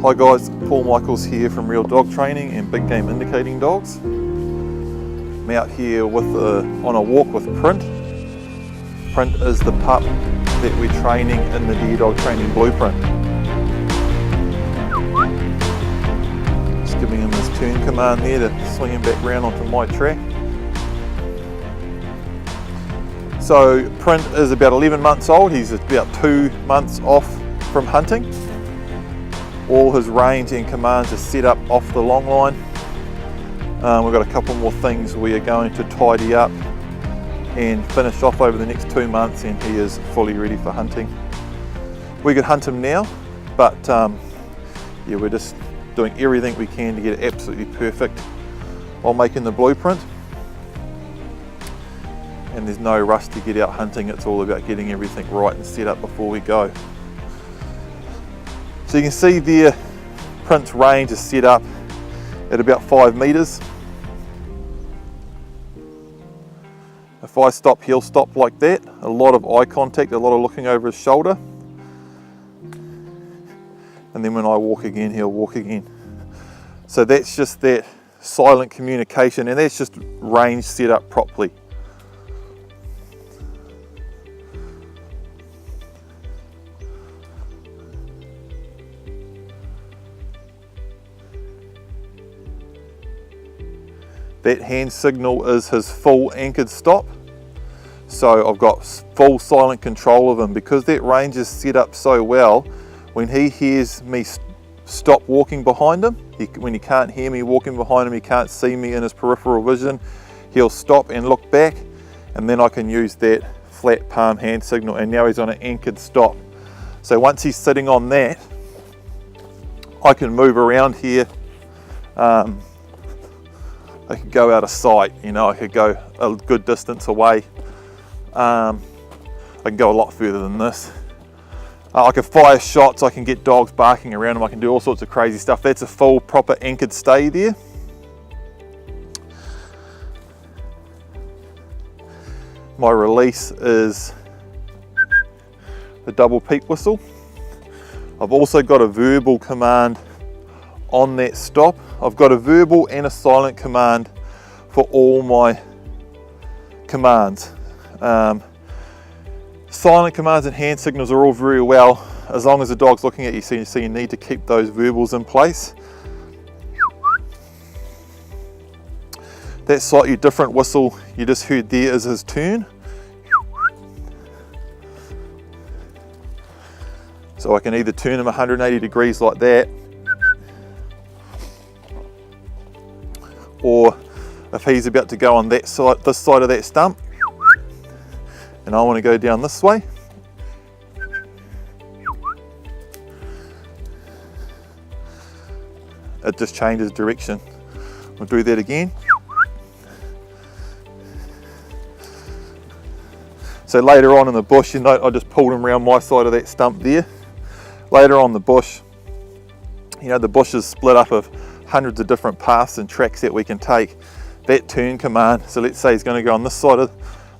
Hi guys, Paul Michaels here from Real Dog Training and Big Game Indicating Dogs. I'm out here on a walk with Print. Print is the pup that we're training in the Deer Dog Training Blueprint. Just giving him his turn command there to swing him back round onto my track. So Print is about 11 months old. He's about 2 months off from hunting. All his range and commands are set up off the long line. We've got a couple more things we are going to tidy up and finish off over the next 2 months, and he is fully ready for hunting. We could hunt him now, but yeah, we're just doing everything we can to get it absolutely perfect while making the blueprint. And there's no rush to get out hunting. It's all about getting everything right and set up before we go. So you can see there, Print's range is set up at about 5 meters. If I stop, he'll stop like that. A lot of eye contact, a lot of looking over his shoulder. And then when I walk again, he'll walk again. So that's just that silent communication, and that's just range set up properly. That hand signal is his full anchored stop. So I've got full silent control of him because that range is set up so well. When he hears me stop walking behind him, when he can't hear me walking behind him, he can't see me in his peripheral vision, he'll stop and look back, and then I can use that flat palm hand signal, and now he's on an anchored stop. So once he's sitting on that, I can move around here. I could go out of sight, you know, I could go a good distance away. I can go a lot further than this. I can fire shots, I can get dogs barking around him, I can do all sorts of crazy stuff. That's a full proper anchored stay there. My release is the double peep whistle. I've also got a verbal command on that stop. I've got a verbal and a silent command for all my commands. Silent commands and hand signals are all very well as long as the dog's looking at you, so you need to keep those verbals in place. That slightly different whistle you just heard there is his turn. So I can either turn him 180 degrees like that, or if he's about to go on that side, this side of that stump, and I want to go down this way, it just changes direction. We'll do that again. So later on in the bush, you know, I just pulled him around my side of that stump there. Later on the bush, you know, the bush is split up of hundreds of different paths and tracks that we can take. That turn command, so let's say he's going to go on this side of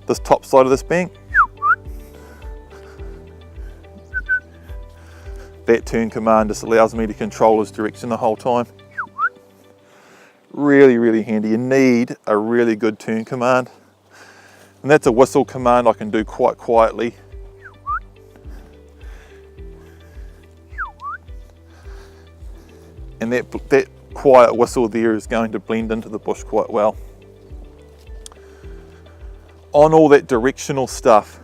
this top side of this bank. That turn command just allows me to control his direction the whole time. Really, really handy. You need a really good turn command. And that's a whistle command I can do quite quietly. And that quiet whistle there is going to blend into the bush quite well. On all that directional stuff,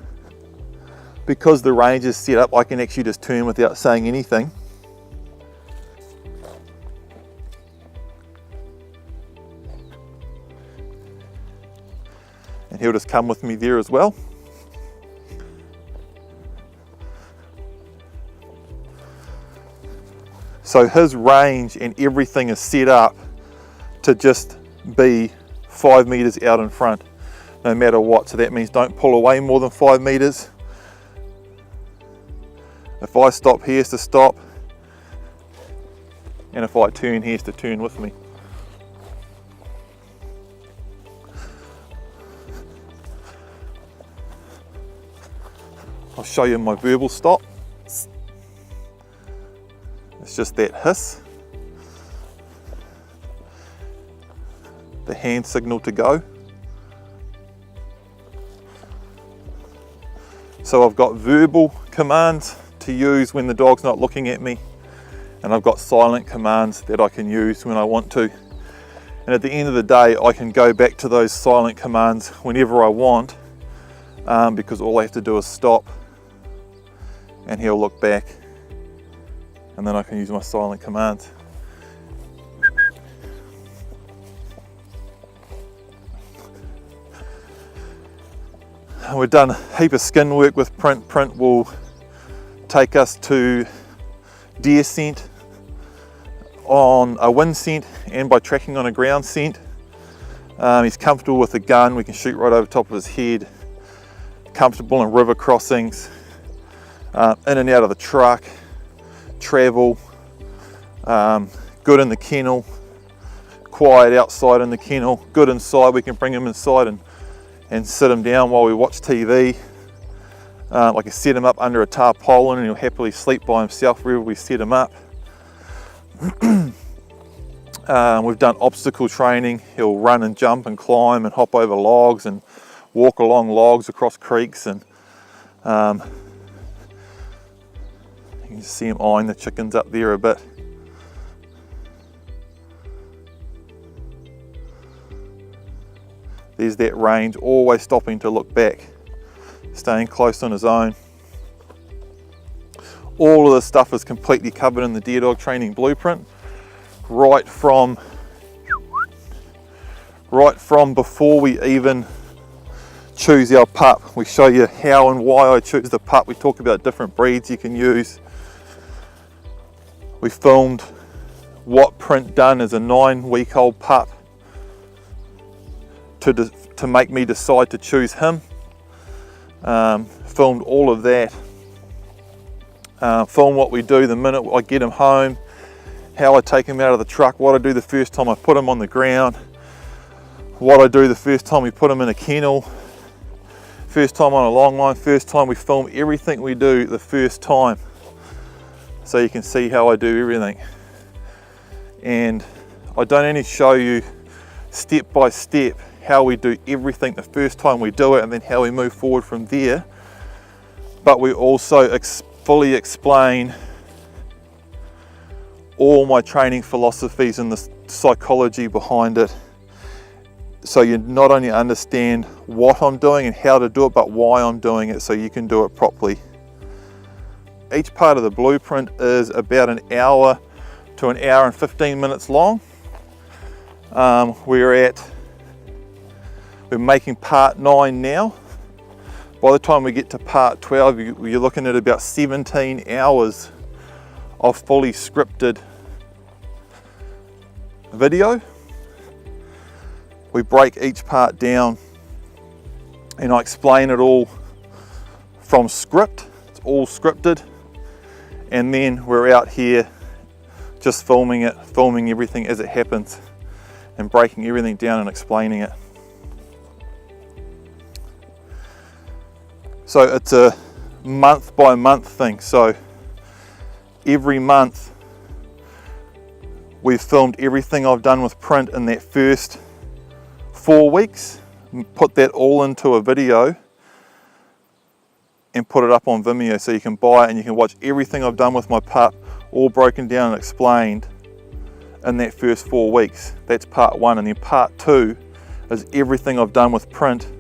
because the range is set up, I can actually just turn without saying anything. And he'll just come with me there as well. So his range and everything is set up to just be 5 meters out in front, no matter what. So that means don't pull away more than 5 meters. If I stop, he has to stop. And if I turn, he has to turn with me. I'll show you my verbal stop. It's just that hiss, the hand signal to go. So I've got verbal commands to use when the dog's not looking at me, and I've got silent commands that I can use when I want to. And at the end of the day, I can go back to those silent commands whenever I want, because all I have to do is stop and he'll look back, and then I can use my silent commands. We've done a heap of skin work with Print. Print will take us to deer scent on a wind scent and by tracking on a ground scent. He's comfortable with the gun, we can shoot right over top of his head, comfortable in river crossings, in and out of the truck, travel, good in the kennel, quiet outside in the kennel, good inside. We can bring him inside and sit him down while we watch TV. I can set him up under a tarpaulin and he'll happily sleep by himself wherever we set him up. We've done obstacle training. He'll run and jump and climb and hop over logs and walk along logs across creeks, and you can just see him eyeing the chickens up there a bit. There's that range, always stopping to look back, staying close on his own. All of this stuff is completely covered in the Deer Dog Training Blueprint, right from before we even choose our pup. We show you how and why I choose the pup. We talk about different breeds you can use. We filmed what Print done as a 9-week-old pup to make me decide to choose him. Filmed all of that. Film what we do the minute I get him home, how I take him out of the truck, what I do the first time I put him on the ground, what I do the first time we put him in a kennel, first time on a long line, first time we film everything we do the first time, so you can see how I do everything. And I don't only show you step by step how we do everything the first time we do it and then how we move forward from there, but we also fully explain all my training philosophies and the psychology behind it, so you not only understand what I'm doing and how to do it, but why I'm doing it, so you can do it properly. Each part of the blueprint is about an hour to an hour and 15 minutes long. We're making part 9 now. By the time we get to part 12, you're looking at about 17 hours of fully scripted video. We break each part down and I explain it all from script. It's all scripted, and then we're out here just filming everything as it happens and breaking everything down and explaining it. So it's a month by month thing. So every month we've filmed everything I've done with Print in that first 4 weeks, put that all into a video and put it up on Vimeo, so you can buy it and you can watch everything I've done with my pup, all broken down and explained in that first 4 weeks. That's part 1, and then part 2 is everything I've done with Print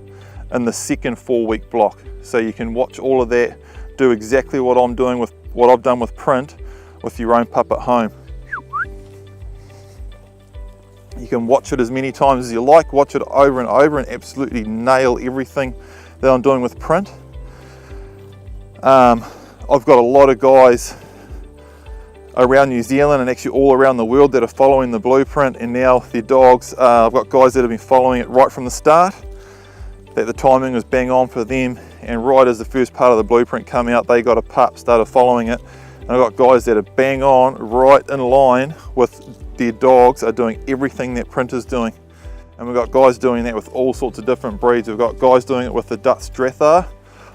in the second 4-week block. So you can watch all of that, do exactly what I'm doing with what I've done with Print with your own pup at home. You can watch it as many times as you like, watch it over and over and absolutely nail everything that I'm doing with Print. I've got a lot of guys around New Zealand and actually all around the world that are following the blueprint, and now their dogs, I've got guys that have been following it right from the start, that the timing was bang on for them, and right as the first part of the blueprint come out, they got a pup, started following it. And I've got guys that are bang on, right in line with their dogs, are doing everything that Print is doing. And we've got guys doing that with all sorts of different breeds. We've got guys doing it with the Dutch Strathar,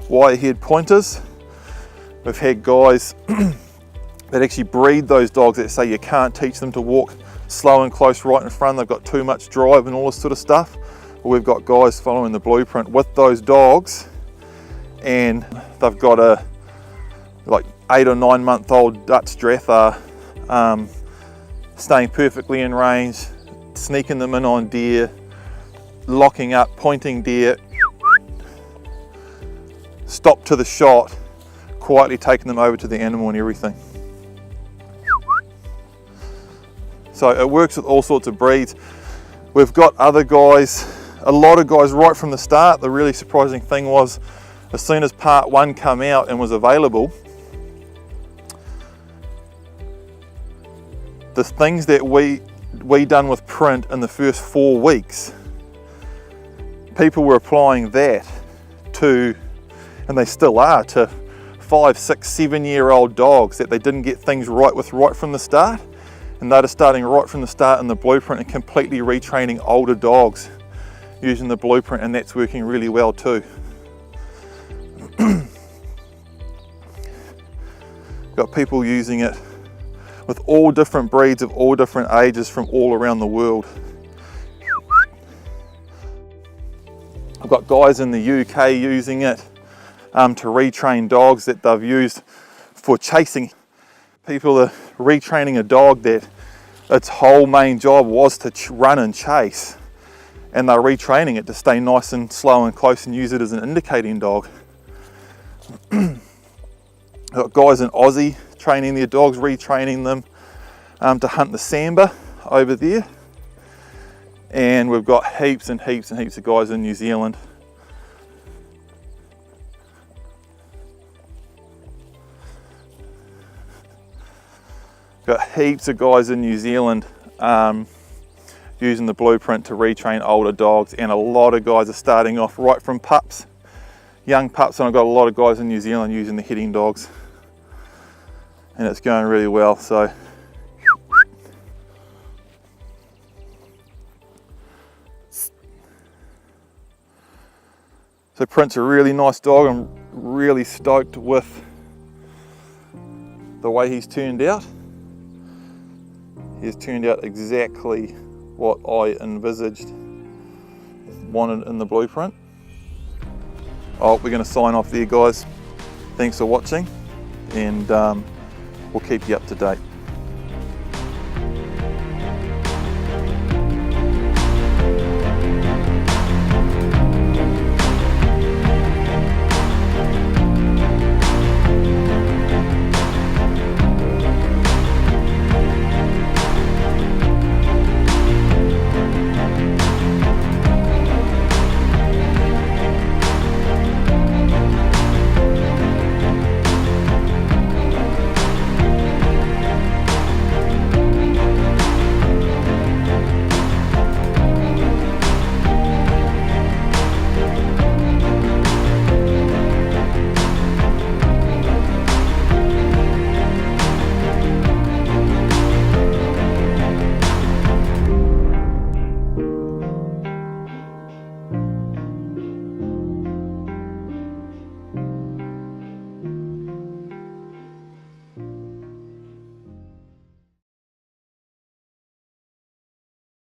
wire-haired pointers. We've had guys that actually breed those dogs that say you can't teach them to walk slow and close right in front, they've got too much drive and all this sort of stuff. Well, we've got guys following the blueprint with those dogs, and they've got a like 8 or 9 month old Dutch Drathar, staying perfectly in range, sneaking them in on deer, locking up, pointing deer, stop to the shot, quietly taking them over to the animal and everything. So it works with all sorts of breeds. We've got other guys, a lot of guys right from the start. The really surprising thing was, as soon as part 1 came out and was available, the things that we done with print in the first 4 weeks, people were applying that to, and they still are, to 5, 6, 7-year-old dogs that they didn't get things right with right from the start. And they're starting right from the start in the blueprint and completely retraining older dogs using the blueprint, and that's working really well too. Got people using it with all different breeds of all different ages from all around the world. I've got guys in the UK using it to retrain dogs that they've used for chasing. People are retraining a dog that its whole main job was to run and chase, and they're retraining it to stay nice and slow and close and use it as an indicating dog. I've got guys in Aussie training their dogs, retraining them to hunt the sambar over there, and we've got heaps and heaps and heaps of guys in New Zealand. Got heaps of guys in New Zealand using the blueprint to retrain older dogs, and a lot of guys are starting off right from pups, young pups, and I've got a lot of guys in New Zealand using the heading dogs, and it's going really well. So Print's a really nice dog. I'm really stoked with the way he's turned out. He's turned out exactly what I envisaged, wanted in the blueprint. Oh, we're going to sign off there, guys. Thanks for watching, and we'll keep you up to date.